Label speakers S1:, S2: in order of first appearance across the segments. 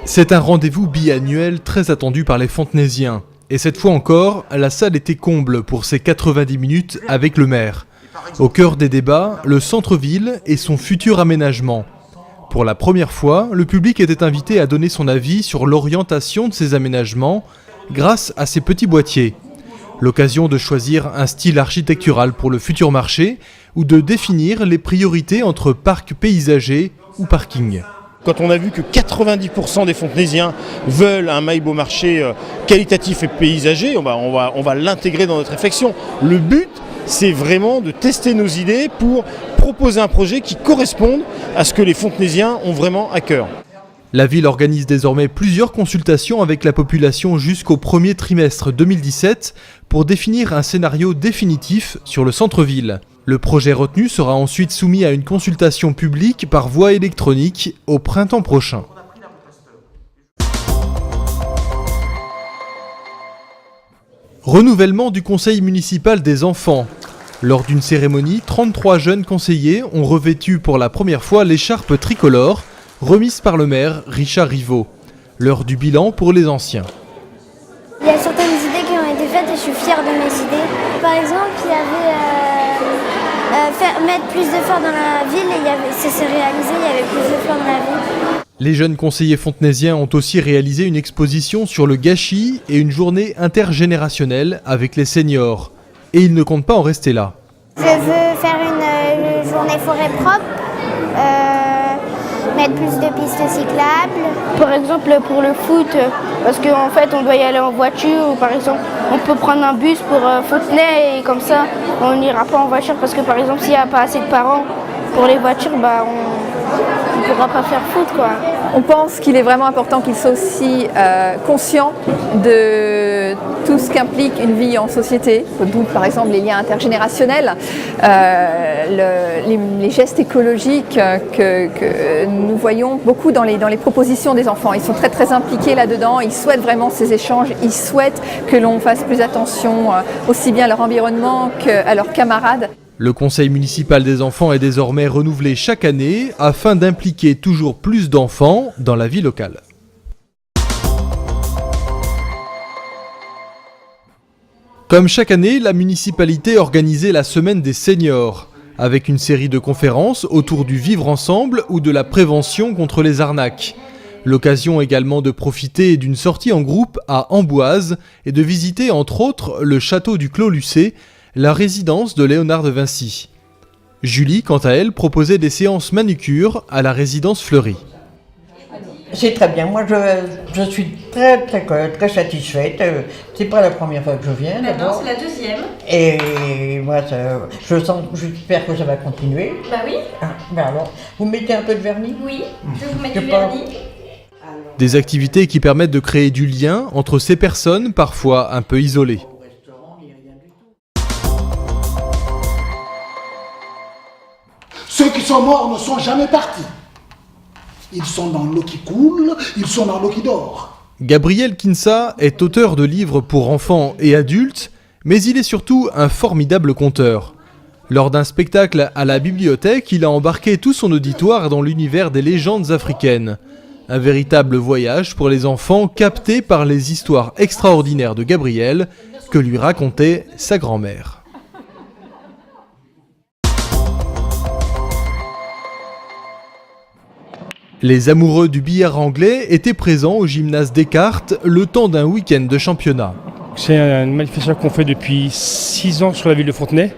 S1: C'est un rendez-vous biannuel très attendu par les Fontenaisiens. Et cette fois encore, la salle était comble pour ces 90 minutes avec le maire. Au cœur des débats, le centre-ville et son futur aménagement. Pour la première fois, le public était invité à donner son avis sur l'orientation de ces aménagements grâce à ces petits boîtiers. L'occasion de choisir un style architectural pour le futur marché ou de définir les priorités entre parc paysager ou parking.
S2: Quand on a vu que 90% des Fontenaisiens veulent un Maille Beaumarchais qualitatif et paysager, on va l'intégrer dans notre réflexion. Le but, c'est vraiment de tester nos idées pour proposer un projet qui corresponde à ce que les Fontenaisiens ont vraiment à cœur.
S1: La ville organise désormais plusieurs consultations avec la population jusqu'au premier trimestre 2017 pour définir un scénario définitif sur le centre-ville. Le projet retenu sera ensuite soumis à une consultation publique par voie électronique au printemps prochain. Renouvellement du conseil municipal des enfants. Lors d'une cérémonie, 33 jeunes conseillers ont revêtu pour la première fois l'écharpe tricolore, remise par le maire Richard Rivot. L'heure du bilan pour les anciens.
S3: Il y a certaines idées qui ont été faites et je suis fière de mes idées. Par exemple, il y avait mettre plus d'efforts dans la ville et ça s'est réalisé, il y avait plus d'efforts dans la ville.
S1: Les jeunes conseillers fontenaisiens ont aussi réalisé une exposition sur le gâchis et une journée intergénérationnelle avec les seniors. Et ils ne comptent pas en rester là.
S3: Je veux faire une journée forêt propre, mettre plus de pistes cyclables.
S4: Par exemple pour le foot, parce qu'en fait on doit y aller en voiture, ou par exemple on peut prendre un bus pour Fontenay et comme ça on n'ira pas en voiture parce que par exemple s'il n'y a pas assez de parents pour les voitures, on ne pourra pas faire foot quoi.
S5: On pense qu'il est vraiment important qu'ils soient aussi conscients de tout ce qu'implique une vie en société, d'où par exemple les liens intergénérationnels, les gestes écologiques que nous voyons beaucoup dans les propositions des enfants. Ils sont très très impliqués là-dedans, ils souhaitent vraiment ces échanges, ils souhaitent que l'on fasse plus attention aussi bien à leur environnement qu'à leurs camarades.
S1: Le conseil municipal des enfants est désormais renouvelé chaque année afin d'impliquer toujours plus d'enfants dans la vie locale. Comme chaque année, la municipalité organisait la semaine des seniors, avec une série de conférences autour du vivre ensemble ou de la prévention contre les arnaques. L'occasion également de profiter d'une sortie en groupe à Amboise et de visiter entre autres le château du Clos Lucé, la résidence de Léonard de Vinci. Julie, quant à elle, proposait des séances manucure à la résidence Fleury.
S6: C'est très bien, moi je suis très satisfaite. C'est pas la première fois que je viens.
S7: Non, c'est la deuxième.
S6: Et moi, j'espère que ça va continuer.
S7: Bah oui.
S6: Alors, vous mettez un peu de vernis ?
S7: Oui, je vais vous mettre du vernis.
S1: Des activités qui permettent de créer du lien entre ces personnes parfois un peu isolées.
S8: Ceux qui sont morts ne sont jamais partis. Ils sont dans l'eau qui coule, ils sont dans l'eau qui dort.
S1: Gabriel Kinsa est auteur de livres pour enfants et adultes, mais il est surtout un formidable conteur. Lors d'un spectacle à la bibliothèque, il a embarqué tout son auditoire dans l'univers des légendes africaines. Un véritable voyage pour les enfants captés par les histoires extraordinaires de Gabriel que lui racontait sa grand-mère. Les amoureux du billard anglais étaient présents au gymnase Descartes le temps d'un week-end de championnat.
S9: C'est une manifestation qu'on fait depuis 6 ans sur la ville de Fontenay.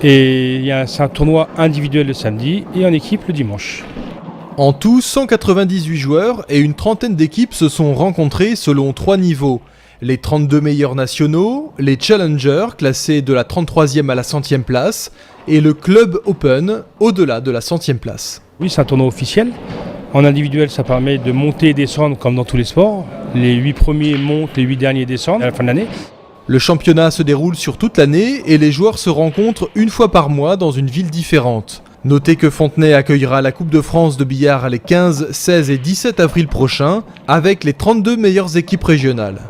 S9: Et c'est un tournoi individuel le samedi et en équipe le dimanche.
S1: En tout, 198 joueurs et une trentaine d'équipes se sont rencontrées selon 3 niveaux. Les 32 meilleurs nationaux, les challengers classés de la 33e à la 100e place et le club open au-delà de la 100e place.
S9: Oui, c'est un tournoi officiel. En individuel, ça permet de monter et descendre comme dans tous les sports. Les 8 premiers montent, les 8 derniers descendent à la fin de l'année.
S1: Le championnat se déroule sur toute l'année et les joueurs se rencontrent une fois par mois dans une ville différente. Notez que Fontenay accueillera la Coupe de France de billard les 15, 16 et 17 avril prochains avec les 32 meilleures équipes régionales.